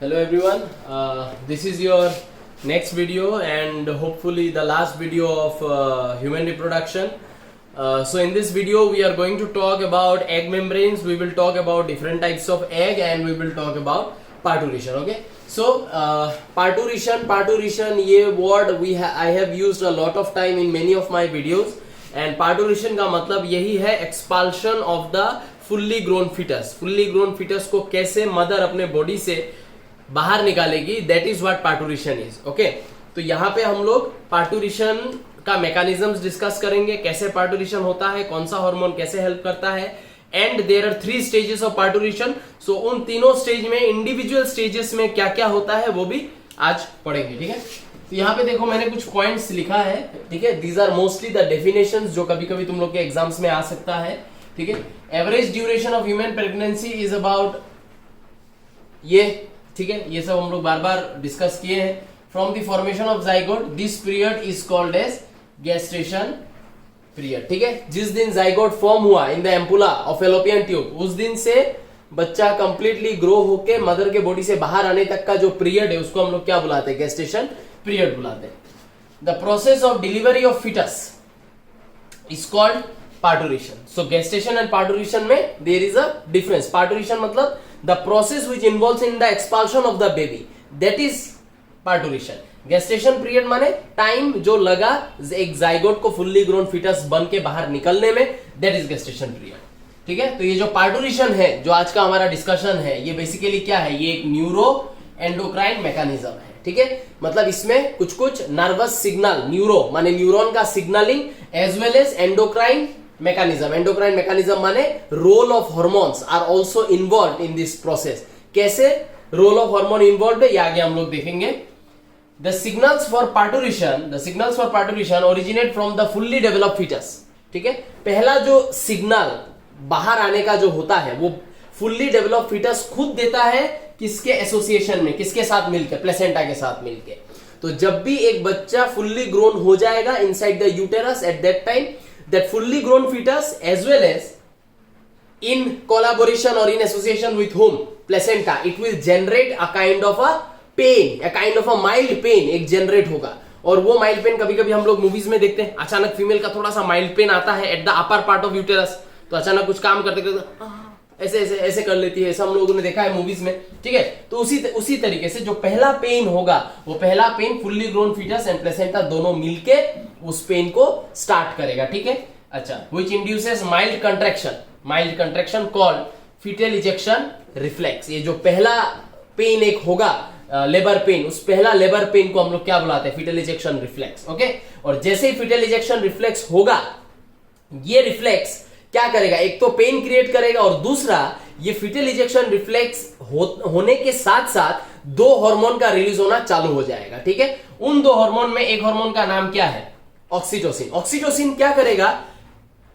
Hello everyone, this is your next video and hopefully the last video of human reproduction. So in this video we are going to talk about egg membranes, we will talk about different types of egg and we will talk about parturition. Okay, so parturition ये word I have used a lot of time in many of my videos and parturition का मतलब यही है expulsion of the fully grown fetus. fully grown fetus को कैसे mother अपने body से बाहर निकालेगी, that is what parturition is. Okay, तो यहाँ पे हम लोग पार्टूरिशन का मैकेनिज्म्स डिस्कस करेंगे, कैसे पार्टूरिशन होता है, कौन सा हार्मोन कैसे हेल्प करता है, and there are 3 stages of parturition. So उन तीनों स्टेज में इंडिविजुअल स्टेजेस में क्या क्या होता है वो भी आज पढ़ेंगे. ठीक है, तो यहाँ पे देखो मैंने कुछ पॉइंट्स लिखा है. ठीक है, these are mostly the definitions जो कभी कभी तुम लोग के एग्जाम्स में आ सकता है. ठीक है, average duration of human pregnancy is about ये. ठीक है, ये सब हम लोग बार बार डिस्कस किए हैं. From the formation of zygote this period is called as gestation period. ठीक है, जिस दिन जाइगोट फॉर्म हुआ in the ampulla of fallopian tube, उस दिन से बच्चा कंप्लीटली ग्रो होके मदर के बॉडी से बाहर आने तक का जो पीरियड है उसको हम लोग क्या बुलाते हैं, गेस्टेशन पीरियड बुलाते हैं. The process of delivery of foetus is called parturition. So gestation and parturition में there is a difference. Parturition मतलब the process which involves in the expulsion of the baby, that is parturition. gestation period माने time जो लगा एक zygote को fully grown foetus बन के बाहर निकलने में, that is gestation period. ठीक है, तो ये जो पार्टूरिशन है जो आज का हमारा डिस्कशन है, ये बेसिकली क्या है, ये एक न्यूरो एंडोक्राइन मैकेनिज्म है. ठीक है, मतलब इसमें कुछ कुछ नर्वस सिग्नल, न्यूरो माने न्यूरॉन का signalling as well as endocrine mechanism. Endocrine mechanism माने role of hormones are also involve in this process. कैसे रोल ऑफ हार्मोन इन्वॉल्व है ये आगे हम लोग देखेंगे. The signals for parturition originate from the fully developed foetus. ठीक है, पहला जो सिग्नल बाहर आने का जो होता है वो फुल्ली डेवलप्ड फीटस खुद देता है. किसके एसोसिएशन में, किसके साथ मिलकर, प्लेसेंटा के साथ मिलकर. तो जब भी एक बच्चा फुल्ली ग्रोन हो जाएगा inside the uterus, at that time that fully grown fetus as well as in collaboration or in association with whom, placenta, it will generate a kind of a pain, a kind of a mild pain एक generate होगा. और वो mild pain कभी कभी हम लोग movies में देखते हैं, अचानक फीमेल का थोड़ा सा mild pain आता है at the upper part of uterus, तो अचानक कुछ काम करते करते ऐसे ऐसे ऐसे कर लेती है. सब लोगों ने देखा है मूवीज में. ठीक है, तो उसी तरीके से जो पहला पेन होगा वो पहला pain fully grown foetus and placenta दोनों मिलके उस पेन को स्टार्ट करेगा. ठीक है, अच्छा, which induces mild contraction called fetal ejection reflex. ये जो पहला पेन एक होगा लेबर पेन, उस पहला लेबर पेन को हम लोग क्या बुलाते हैं, फीटल इजेक्शन रिफ्लेक्स. ओके, और जैसे ही फीटल इजेक्शन रिफ्लेक्स होगा, ये रिफ्लेक्स क्या करेगा, एक तो पेन क्रिएट करेगा और दूसरा ये फीटल इजेक्शन रिफ्लेक्स होने के साथ साथ 2 हार्मोन का रिलीज होना चालू हो जाएगा. ठीक है, उन 2 हार्मोन में एक हार्मोन का नाम क्या है, ऑक्सीटोसिन. ऑक्सीटोसिन क्या करेगा,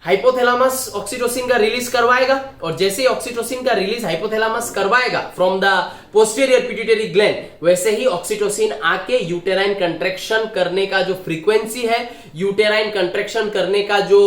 हाइपोथैलेमस ऑक्सीटोसिन का रिलीज करवाएगा और जैसे ही ऑक्सीटोसिन का रिलीज हाइपोथैलेमस करवाएगा from the posterior pituitary gland, वैसे ही ऑक्सीटोसिन आके यूटेराइन कंट्रैक्शन करने का जो फ्रीक्वेंसी है, यूटेराइन कंट्रैक्शन करने का जो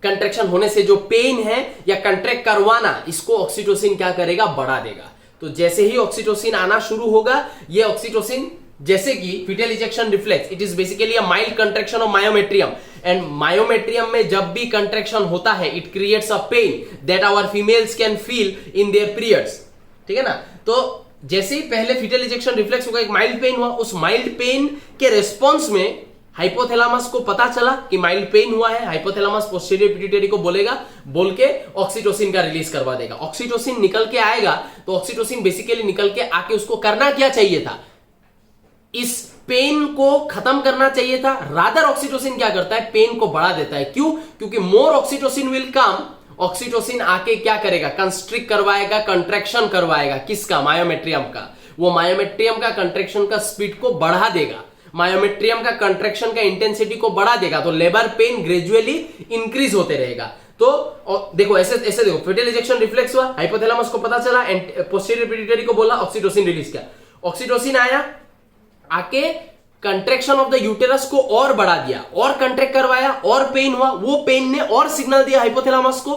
कंट्रैक्शन होने से जो पेन है या कंट्रैक्ट करवाना, इसको ऑक्सीटोसिन क्या करेगा, बढ़ा देगा. तो जैसे ही ऑक्सीटोसिन आना शुरू होगा, ये ऑक्सीटोसिन जैसे कि fetal ejection reflex, it is basically a mild contraction of myometrium and myometrium में जब भी कंट्रैक्शन होता है it creates a pain that our females can feel in their periods. ठीक है ना, तो जैसे ही पहले फीटल इजेक्शन रिफ्लेक्स होगा, एक माइल्ड पेन हुआ, उस माइल्ड पेन के रिस्पॉन्स में हाइपोथैलेमस को पता चला कि माइल्ड पेन हुआ है, हाइपोथैलेमस पोस्टीरियर पिट्यूटरी को बोल के ऑक्सीटोसिन का रिलीज करवा देगा. ऑक्सीटोसिन निकल के आएगा तो ऑक्सीटोसिन बेसिकली निकल के आके उसको करना क्या चाहिए था, इस पेन को खत्म करना चाहिए था. रादर ऑक्सीटोसिन क्या करता है, पेन को बढ़ा देता है. क्यों, क्योंकि मोर ऑक्सीटोसिन विल कम, ऑक्सीटोसिन आके क्या करेगा, कंस्ट्रिक्ट करवाएगा, कंट्रैक्शन करवाएगा. किसका, मायोमेट्रियम का. वो मायोमेट्रियम का कंट्रैक्शन का स्पीड को बढ़ा देगा, मायोमेट्रियम का कंट्रैक्शन का इंटेंसिटी को बढ़ा देगा. तो लेबर पेन ग्रेजुअली इंक्रीज होते रहेगा. तो देखो ऐसे देखो, फीटल इजेक्शन रिफ्लेक्स हुआ, हाइपोथैलेमस को पता चला, पोस्टीरियर पिट्यूटरी को बोला, ऑक्सीटोसिन रिलीज किया. ऑक्सीटोसिन आया, आके कंट्रैक्शन ऑफ द यूटेरस को और बढ़ा दिया और कंट्रैक्ट करवाया और पेन हुआ. वो पेन ने और सिग्नल दिया हाइपोथैलेमस को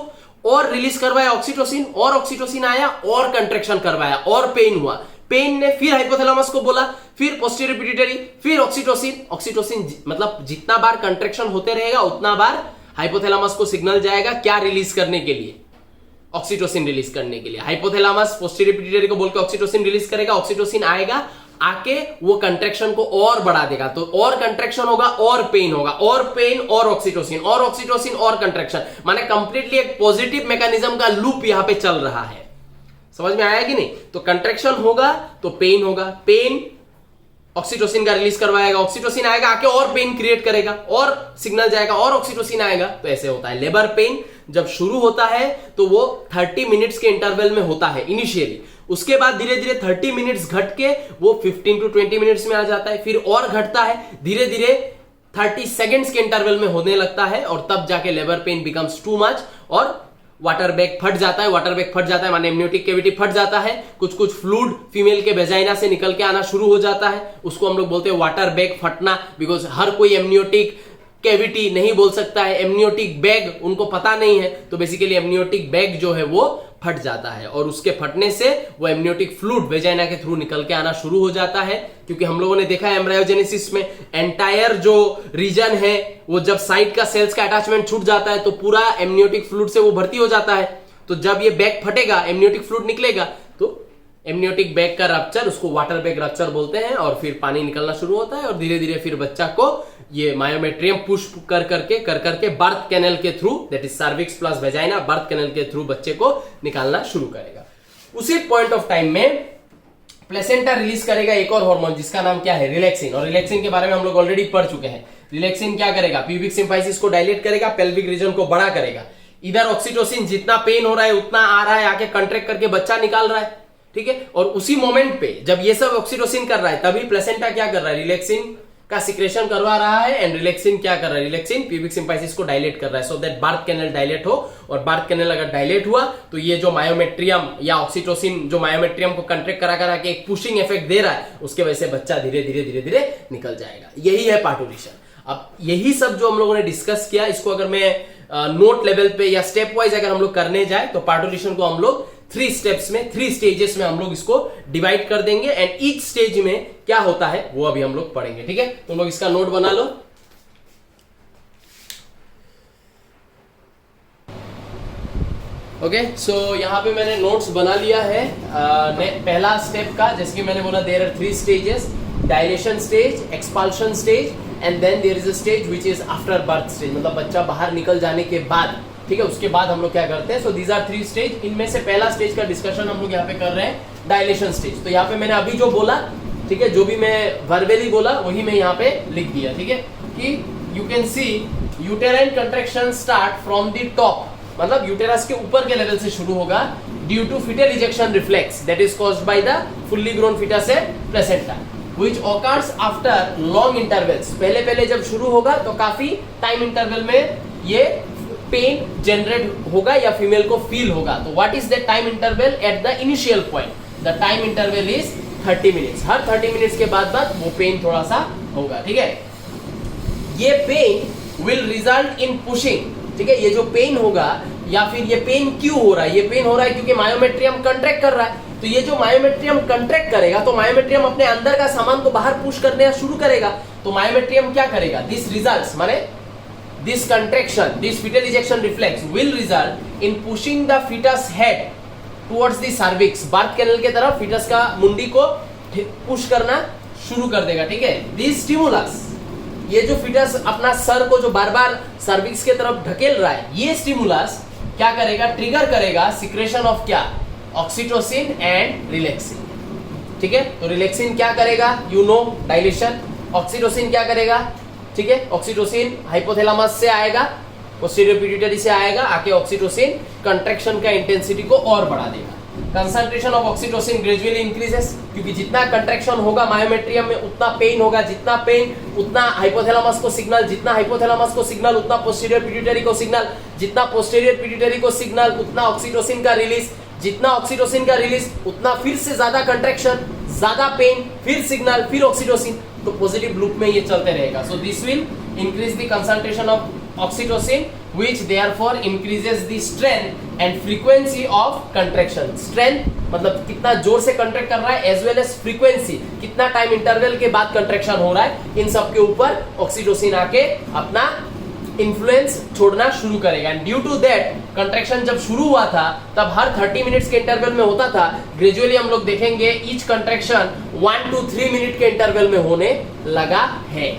और रिलीज करवाया ऑक्सीटोसिन, और ऑक्सीटोसिन आया और कंट्रैक्शन करवाया और पेन हुआ, पेन ने फिर हाइपोथैलेमस को बोला, फिर पोस्टीरियर पिट्यूटरी, फिर ऑक्सीटोसिन। ऑक्सीटोसिन मतलब जितना बार कंट्रैक्शन होते रहेगा उतना बार हाइपोथैलेमस को सिग्नल जाएगा क्या रिलीज करने के लिए, ऑक्सीटोसिन रिलीज करने के लिए। हाइपोथैलेमस पोस्टीरियर पिट्यूटरी को बोल के ऑक्सीटोसिन रिलीज करेगा, ऑक्सीटोसिन आएगा, आके वो कंट्रैक्शन को और बढ़ा देगा, तो और कंट्रैक्शन होगा और पेन होगा, और पेन और ऑक्सीटोसिन और कंट्रैक्शन, माने कंप्लीटली एक पॉजिटिव मैकेनिज्म का लूप यहां पे चल रहा है। समझ में आया कि नहीं? तो कंट्रैक्शन होगा तो पेन होगा, पेन ऑक्सीटोसिन का रिलीज करवाएगा, ऑक्सीटोसिन आएगा आके और पेन क्रिएट करेगा और सिग्नल जाएगा और ऑक्सीटोसिन आएगा, तो ऐसे होता है। लेबर पेन जब शुरू होता है तो वो 30 मिनट्स के इंटरवल में होता है इनिशियली, उसके बाद धीरे धीरे 30 मिनट्स घट के वो 15 to 20 मिनट्स में आ जाता है, फिर और घटता है, धीरे धीरे 30 सेकेंड्स के इंटरवल में होने लगता है, और तब जाके labour pain becomes too much और वाटर बैग फट जाता है। वाटर बैग फट जाता है माने एमनियोटिक कैविटी फट जाता है, कुछ फ्लूइड फीमेल के वेजाइना से निकल के आना शुरू हो जाता है, उसको हम लोग बोलते हैं वाटर बैग फटना, बिकॉज हर कोई एमनियोटिक कैविटी नहीं बोल सकता है, एमनियोटिक बैग उनको पता नहीं है, तो बेसिकली एमनियोटिक बैग जो है वो फट जाता है, और उसके फटने से वो एमनियोटिक फ्लूइड वेजाइना के थ्रू निकल के आना शुरू हो जाता है। क्योंकि हम लोगों ने देखा है एम्ब्रायोजेनेसिस में एंटायर जो रीजन है वो जब साइड का सेल्स का अटैचमेंट छूट जाता है तो पूरा एमनियोटिक फ्लूइड से वो भर्ती हो जाता है, तो जब ये बैग फटेगा एमनियोटिक फ्लूइड निकलेगा तो एमनियोटिक बैग का रप्चर, उसको वाटर बैग रप्चर बोलते हैं, और फिर पानी निकलना शुरू होता है, और धीरे धीरे फिर बच्चा को ये मायोमेट्रियम पुश कर करके बर्थ कैनल के through, that is cervix plus vagina, birth canal के थ्रू बच्चे को निकालना शुरू करेगा। उसी पॉइंट ऑफ टाइम में प्लेसेंटा रिलीज करेगा एक और हार्मोन जिसका नाम क्या है, रिलैक्सिन, और रिलैक्सिन के बारे में हम लोग ऑलरेडी पढ़ चुके हैं। रिलैक्सिन क्या करेगा, प्यूबिक सिम्फाइसिस को डायलेट करेगा, पेल्विक रीजन को बड़ा करेगा। इधर ऑक्सीटोसिन जितना पेन हो रहा है उतना आ रहा है, आके कंट्रैक्ट करके बच्चा निकाल रहा है, ठीक है। और उसी मोमेंट पे जब ये सब ऑक्सीटोसिन कर रहा है तभी प्लेसेंटा क्या कर रहा है, रिलैक्सिन का सिक्रेशन करवा रहा है, एंड रिलैक्सिन क्या कर रहा है, रिलैक्सिन प्यूबिक सिम्फाइसिस को डायलेट कर रहा है, so that birth canal dilate हो, और बर्थ कैनल अगर डायलेट हुआ तो ये जो मायोमेट्रियम या ऑक्सीटोसिन जो मायोमेट्रियम को कंट्रैक्ट करा के एक पुशिंग इफेक्ट दे रहा है, उसके वजह से बच्चा धीरे धीरे निकल जाएगा। यही है पार्टुलेशन। अब यही सब जो हम लोगों ने डिस्कस किया, इसको अगर मैं नोट लेवल पे या स्टेप वाइज अगर हम लोग करने जाए तो पार्टुलेशन को हम लोग 3 स्टेप्स में, 3 स्टेजेस में हम लोग इसको डिवाइड कर देंगे, एंड ईच स्टेज में क्या होता है वो अभी हम लोग पढ़ेंगे, ठीक है। तुम लोग इसका नोट बना लो। ओके, सो यहां पे मैंने नोट्स बना लिया है। पहला स्टेप का, जैसे कि मैंने बोला, there are 3 stages, dilation stage, expulsion stage, and then there is a stage which is after birth stage, मतलब बच्चा बाहर निकल जाने के बाद, ठीक है, उसके बाद हम लोग क्या करते हैं। So these are 3 stage. इनमें से पहला स्टेज का डिस्कशन हम लोग यहाँ पे कर रहे हैं, डायलेशन स्टेज। तो यहाँ पे मैंने अभी जो बोला, ठीक है, जो भी मैं वर्बली बोला वही मैं यहाँ पे लिख दिया, ठीक है, कि you can see uterine contraction start from the top, मतलब यूटेरस के ऊपर के लेवल से शुरू होगा, due to fetal ejection reflex that is caused by the fully grown foetus and placenta, which occurs after long intervals। पहले जब शुरू होगा तो काफी टाइम इंटरवल में ये पेन जनरेट होगा या फीमेल को फील होगा। तो what is the time interval at the initial point, the time interval is 30 minutes. Her 30 minutes के बाद वो पेन थोड़ा सा होगा, ठीक है। ये pain will result in pushing, ठीक है। ये जो पेन होगा, या फिर ये पेन क्यों हो रहा है, ये पेन हो रहा है क्योंकि मायोमेट्रियम कंट्रैक्ट कर रहा है। तो ये जो मायोमेट्रियम कंट्रैक्ट करेगा तो मायोमेट्रियम अपने अंदर का सामान को बाहर पुश करने शुरू करेगा, तो मायोमेट्रियम क्या करेगा, दिस रिजल्ट्स माने this contraction, this fetal ejection reflex will result in pushing the fetus head towards the cervix, birth canal के तरफ फीटस का मुंडी को पुश करना शुरू कर देगा, ठीक है। दिस स्टिमुलस, ये जो फीटस अपना सर को जो बार बार सर्विक्स के तरफ ढकेल रहा है, ये स्टिमुलस क्या करेगा, ट्रिगर करेगा सिक्रेशन ऑफ क्या, ऑक्सीटोसिन एंड रिलैक्सिन, ठीक है। तो रिलैक्सिन क्या करेगा, यू नो, डायलेशन। ऑक्सीटोसिन क्या करेगा, ठीक है, ऑक्सीटोसिन हाइपोथैलेमस से आएगा, पोस्टीरियर पिट्यूटरी से आएगा, आके ऑक्सीटोसिन कंट्रैक्शन का इंटेंसिटी को और बढ़ा देगा। Concentration of oxytocin gradually increases, क्योंकि जितना कंट्रैक्शन होगा मायोमेट्रियम में उतना पेन होगा, जितना पेन उतना हाइपोथैलेमस को सिग्नल, जितना हाइपोथैलेमस को सिग्नल उतना पोस्टीरियर पिट्यूटरी को सिग्नल, जितना पोस्टीरियर पिट्यूटरी को सिग्नल उतना ऑक्सीटोसिन का रिलीज, जितना ऑक्सीटोसिन का रिलीज उतना फिर से ज्यादा कंट्रैक्शन, ज्यादा पेन, फिर सिग्नल, फिर ऑक्सीटोसिन, तो पॉजिटिव लूप में ये चलते रहेगा। So this will increase the concentration of oxytocin which therefore increases the strength and frequency of contraction. Strength मतलब कितना जोर से कंट्रैक्ट कर रहा है, एज वेल एज फ्रीक्वेंसी, कितना टाइम इंटरवल के बाद कंट्रैक्शन हो रहा है, इन सब के ऊपर ऑक्सीटोसिन आके अपना इन्फ्लुएंस छोड़ना शुरू करेगा. And due to that contraction जब शुरू हुआ था तब हर 30 मिनट्स के इंटरवल में होता था. ग्रेजुअली हम लोग देखेंगे ईच कंट्रैक्शन 1 to 3 मिनट के इंटरवल में होने लगा है.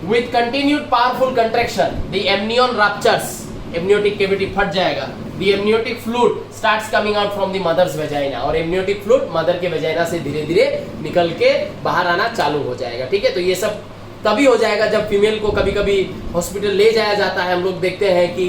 With continued powerful contraction, the amnion ruptures, amniotic cavity फट जाएगा. The amniotic fluid starts coming out from the mother's vagina, और amniotic fluid मदर के वेजाइना से धीरे धीरे निकल के बाहर आना चालू हो जाएगा. ठीक है, तो ये सब तभी हो जाएगा जब फीमेल को कभी कभी हॉस्पिटल ले जाया जाता है. हम लोग देखते हैं कि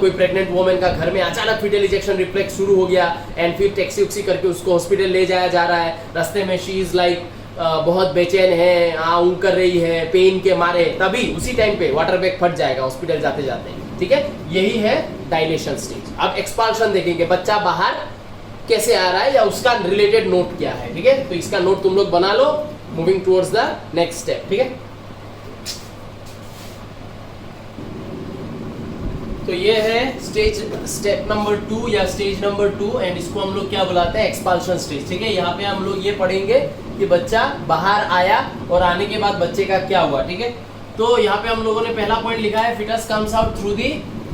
कोई प्रेग्नेंट वुमेन का घर में अचानक फीटल इजेक्शन रिफ्लेक्स शुरू हो गया एंड फिर टैक्सी उक्सी करके उसको हॉस्पिटल ले जाया जा रहा है. रास्ते में शी इज लाइक बहुत बेचैन है, ऊँग कर रही है पेन के मारे, तभी उसी टाइम पे वाटर बैग फट जाएगा हॉस्पिटल जाते जाते. ठीक है, यही है डायलेशन स्टेज. अब एक्सपाल्शन देखेंगे, बच्चा बाहर कैसे आ रहा है या उसका रिलेटेड नोट क्या है. ठीक है, तो इसका नोट तुम लोग बना लो. Moving towards the next step. ठीक है, तो ये है स्टेप नंबर 2 या स्टेज नंबर 2, एंड इसको हम लोग क्या बुलाते हैं, एक्सपाल्शन स्टेज. ठीक है, यहाँ पे हम लोग ये पढ़ेंगे कि बच्चा बाहर आया और आने के बाद बच्चे का क्या हुआ. ठीक है, तो यहाँ पे हम लोगों ने पहला पॉइंट लिखा है, fetus comes out through the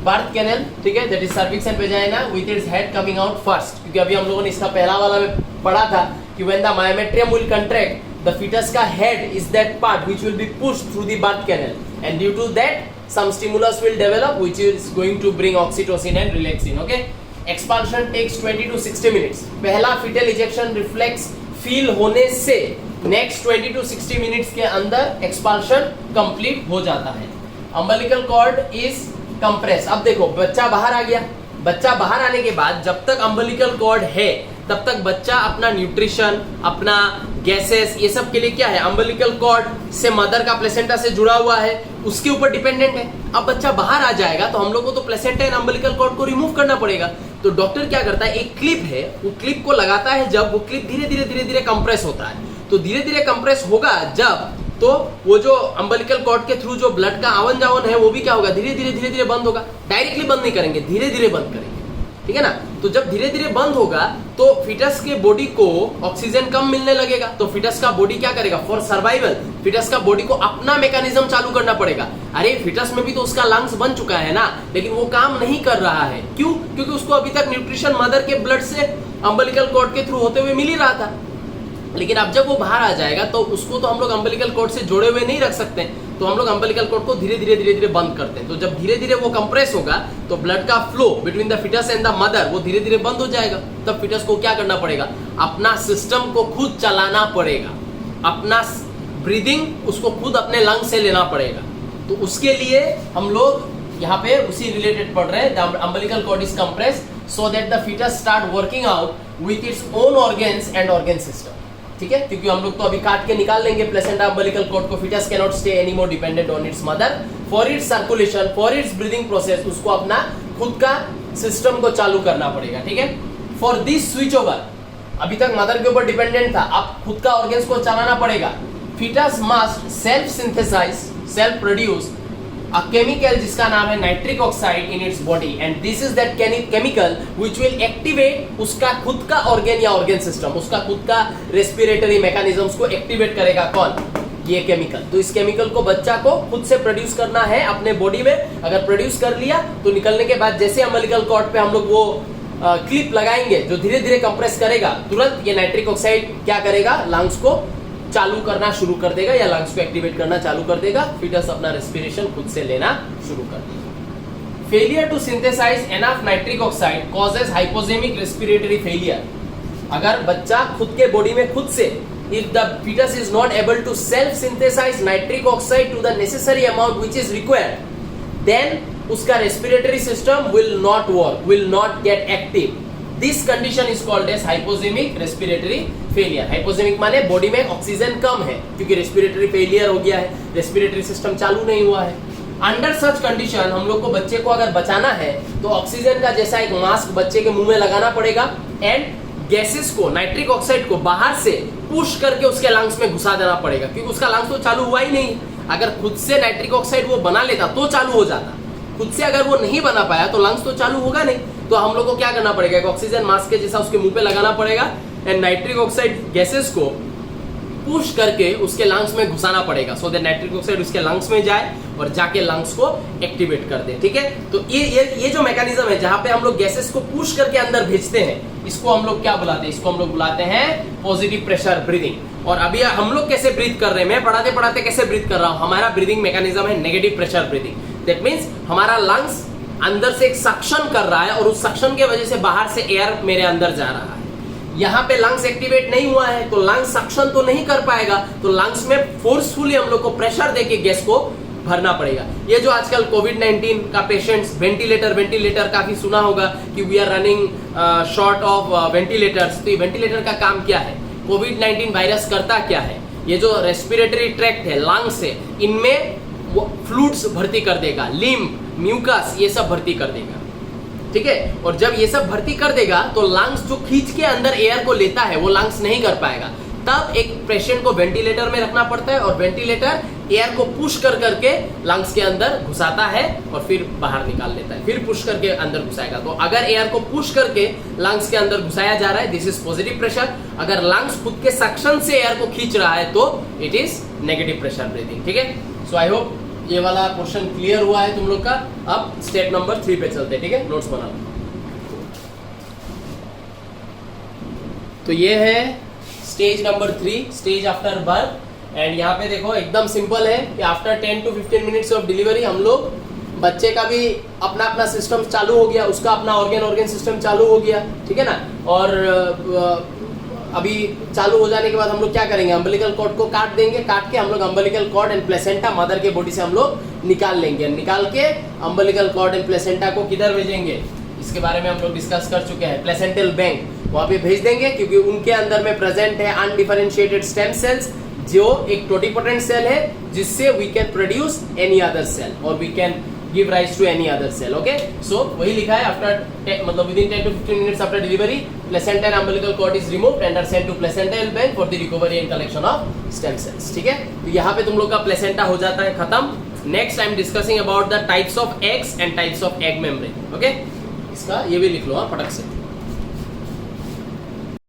birth canal. ठीक है, that is cervix and vagina with its head coming out first. क्योंकि अभी हम लोगों ने इसका पहला वाला में पढ़ा था कि when the myometrium will contract, the foetus का head is that part which will be pushed through the birth canal, and due to that some stimulus will develop which is going to bring oxytocin and relaxin. Okay, expulsion takes 20 to 60 minutes. पहला fetal ejection reflex feel होने से next 20 to 60 minutes के अंदर expulsion complete हो जाता है. umbilical cord is compressed. अब देखो बच्चा बाहर आ गया, बच्चा बाहर आने के बाद जब तक umbilical cord है तब तक बच्चा अपना न्यूट्रिशन, अपना गैसेस, ये सब के लिए क्या है, अम्बिलिकल कॉर्ड से मदर का प्लेसेंटा से जुड़ा हुआ है, उसके ऊपर डिपेंडेंट है. अब बच्चा बाहर आ जाएगा तो हम लोग को तो प्लेसेंटा एंड अम्बिलिकल कॉर्ड को रिमूव करना पड़ेगा. तो डॉक्टर क्या करता है, एक क्लिप है, वो क्लिप को लगाता है. जब वो क्लिप धीरे धीरे कंप्रेस होता है, तो धीरे धीरे कंप्रेस होगा जब, तो वो जो अम्बिलिकल कॉर्ड के थ्रू जो ब्लड का आवन जावन है वो भी क्या होगा, धीरे धीरे बंद होगा. डायरेक्टली बंद नहीं करेंगे, धीरे धीरे बंद करेंगे. ठीक है ना, तो जब धीरे धीरे बंद होगा तो फिटस के बॉडी को ऑक्सीजन कम मिलने लगेगा. तो फिटस का बॉडी क्या करेगा, फॉर सर्वाइवल फिटस का बॉडी को अपना मैकेनिज्म चालू करना पड़ेगा. अरे फिटस में भी तो उसका लंग्स बन चुका है ना, लेकिन वो काम नहीं कर रहा है. क्यों? क्योंकि उसको अभी तक न्यूट्रिशन मदर के ब्लड से अम्बिलिकल कॉर्ड के थ्रू होते हुए मिल ही रहा था. लेकिन अब जब वो बाहर आ जाएगा तो उसको तो हम लोग अम्बिलिकल कॉर्ड से जोड़े हुए नहीं रख सकते, तो हम लोग अम्बिलिकल कॉर्ड को धीरे धीरे बंद करते हैं. तो जब धीरे धीरे वो कंप्रेस होगा तो ब्लड का flow between the fetus and the mother वो धीरे धीरे बंद हो जाएगा. तब फिटस को क्या करना पड़ेगा, अपना सिस्टम को खुद चलाना पड़ेगा, अपना ब्रीदिंग उसको खुद अपने लंग से लेना पड़ेगा. तो उसके लिए हम लोग यहाँ पे उसी रिलेटेड पढ़ रहे हैं. The umbilical cord is compressed so that the fetus start working out with its own organs and organ system. ठीक है, क्योंकि हम लोग तो अभी काट के निकाल लेंगे प्लेसेंटा अम्बिलिकल कॉर्ड को. Fetus can not stay any more dependent on its mother for its circulation, for its breathing process. उसको अपना खुद का सिस्टम को चालू करना पड़ेगा. ठीक है, फॉर दिस स्विच ओवर, अभी तक मदर के ऊपर डिपेंडेंट था, अब खुद का ऑर्गन्स को चलाना पड़ेगा. Fetus must self synthesize, self produce a chemical जिसका नाम है nitric oxide in its body, and this is that chemical which will activate उसका खुद का ऑर्गन या ऑर्गन सिस्टम, उसका खुद का रेस्पिरेटरी मैकेनिज्म्स को एक्टिवेट करेगा. कौन? ये केमिकल. तो इस केमिकल को बच्चा को खुद से प्रोड्यूस करना है अपने बॉडी में. अगर प्रोड्यूस कर लिया तो निकलने के बाद जैसे अम्बिलिकल कॉर्ड पे हम लोग वो क्लिप लगाएंगे जो धीरे धीरे कंप्रेस करेगा, तुरंत ये नाइट्रिक ऑक्साइड क्या करेगा, लंग्स को चालू करना शुरू कर देगा या लंग्स को एक्टिवेट करना चालू कर देगा. फिटस अपना रेस्पिरेशन खुद से लेना शुरू कर देगा. Failure to synthesize enough nitric oxide causes hypoxemic respiratory failure. अगर बच्चा खुद के बॉडी में खुद से, if the fetus is not able to self synthesize nitric oxide to the necessary amount which is required, then उसका respiratory system will not work, will not get active. This condition is called as hypoxemic respiratory failure. Hypoxemic माने body में oxygen कम है क्योंकि respiratory failure हो गया है, respiratory system चालू नहीं हुआ है. अंडर सच कंडीशन हम लोग को बच्चे को अगर बचाना है तो ऑक्सीजन का जैसा एक मास्क बच्चे के मुंह में लगाना पड़ेगा एंड गैसेस को, नाइट्रिक ऑक्साइड को बाहर से पुश करके उसके लंग्स में घुसा देना पड़ेगा क्योंकि उसका लंग्स तो चालू हुआ ही नहीं. अगर खुद से नाइट्रिक ऑक्साइड वो बना लेता तो चालू हो जाता, खुद से अगर वो नहीं बना पाया तो लंग्स तो चालू होगा नहीं, तो हम लोग को क्या करना पड़ेगा, एक ऑक्सीजन मास्क के जैसा उसके मुंह पे लगाना पड़ेगा एंड नाइट्रिक ऑक्साइड गैसेस को पुश करके उसके लंग्स में घुसाना पड़ेगा, सो दैट नाइट्रिक ऑक्साइड उसके लंग्स में जाए और जाके लंग्स को एक्टिवेट कर दे। ठीक है, तो ये जो मैकेनिज्म है जहां पे हम लोग गैसेस को पुश करके अंदर भेजते हैं, इसको हम लोग क्या बुलाते हैं, इसको हम लोग बुलाते हैं पॉजिटिव प्रेशर ब्रीदिंग। और अभी हम लोग कैसे ब्रीथ कर रहे हैं, मैं पढ़ाते पढ़ाते कैसे ब्रीथ कर रहा हूं, हमारा ब्रीदिंग मैकेनिज्म है negative pressure breathing. That means हमारा लंग्स अंदर से एक सक्शन कर रहा है और उस सक्शन के वजह से बाहर से एयर मेरे अंदर जा रहा है। यहाँ पे लंग्स एक्टिवेट नहीं हुआ है तो लंग्स सक्शन तो नहीं कर पाएगा, तो लंग्स में फोर्सफुली हम लोग को प्रेशर देके गैस को भरना पड़ेगा। ये जो आजकल कोविड-19 का पेशेंट्स वेंटिलेटर काफी सुना होगा कि we are running short of ventilators, तो ये वेंटिलेटर का काम क्या है, कोविड-19 वायरस करता क्या है, ये जो रेस्पिरेटरी ट्रैक्ट है लंग्स है, इनमें फ्लूइड्स भर्ती कर देगा, लिम्फ, म्यूकस, ये सब भर्ती कर देगा। ठीक है, और जब ये सब भर्ती कर देगा तो लंग्स जो खींच के अंदर एयर को लेता है वो लंग्स नहीं कर पाएगा, तब एक पेशेंट को वेंटिलेटर में रखना पड़ता है और वेंटिलेटर एयर को पुश कर करके लंग्स के अंदर घुसाता है और फिर बाहर निकाल लेता है, फिर पुश करके अंदर घुसाएगा। तो अगर एयर को पुश करके लंग्स के अंदर घुसाया जा रहा है, दिस इज पॉजिटिव प्रेशर। अगर लंग्स खुद के सक्शन से एयर को खींच रहा है तो it is negative pressure breathing. ठीक है, सो आई होप ये वाला क्वेश्चन क्लियर हुआ है तुम लोग का। अब स्टेप नंबर 3 पे चलते हैं। ठीक है, नोट्स बना लो। तो ये है stage number 3, stage after birth. And यहाँ पे देखो एकदम सिंपल है कि after 10 to 15 minutes of delivery हम लोग, बच्चे का भी अपना अपना सिस्टम चालू हो गया, उसका अपना ऑर्गन सिस्टम चालू हो गया। ठीक है ना, और अभी चालू हो जाने के बाद हम लोग क्या करेंगे, अम्बिलिकल कॉर्ड को काट देंगे, काट के हम लोग umbilical cord and placenta mother के बॉडी से हम लोग निकाल लेंगे। निकाल के अम्बिलिकल कॉर्ड एंड प्लेसेंटा को किधर भेजेंगे, इसके बारे में हम लोग डिस्कस कर चुके हैं, प्लेसेंटल बैंक, वहां पे भेज देंगे, क्योंकि उनके अंदर में प्रेजेंट है अनडिफरेंशिएटेड स्टेम सेल्स, जो एक टोटिपोटेंट सेल है जिससे we can produce any other cell और we can give rise to any other cell. Okay, so वही लिखा है आफ्टर मतलब within 10 to 15 minutes after delivery placenta and umbilical cord is removed and are sent to placental bank for the recovery and collection of stem cells. ठीक है, तो यहाँ पे तुम लोग का प्लेसेंटा हो जाता है खत्म। Next I am discussing about the types of eggs and types of egg membrane. Okay, इसका ये भी लिख लो हाँ फटक से।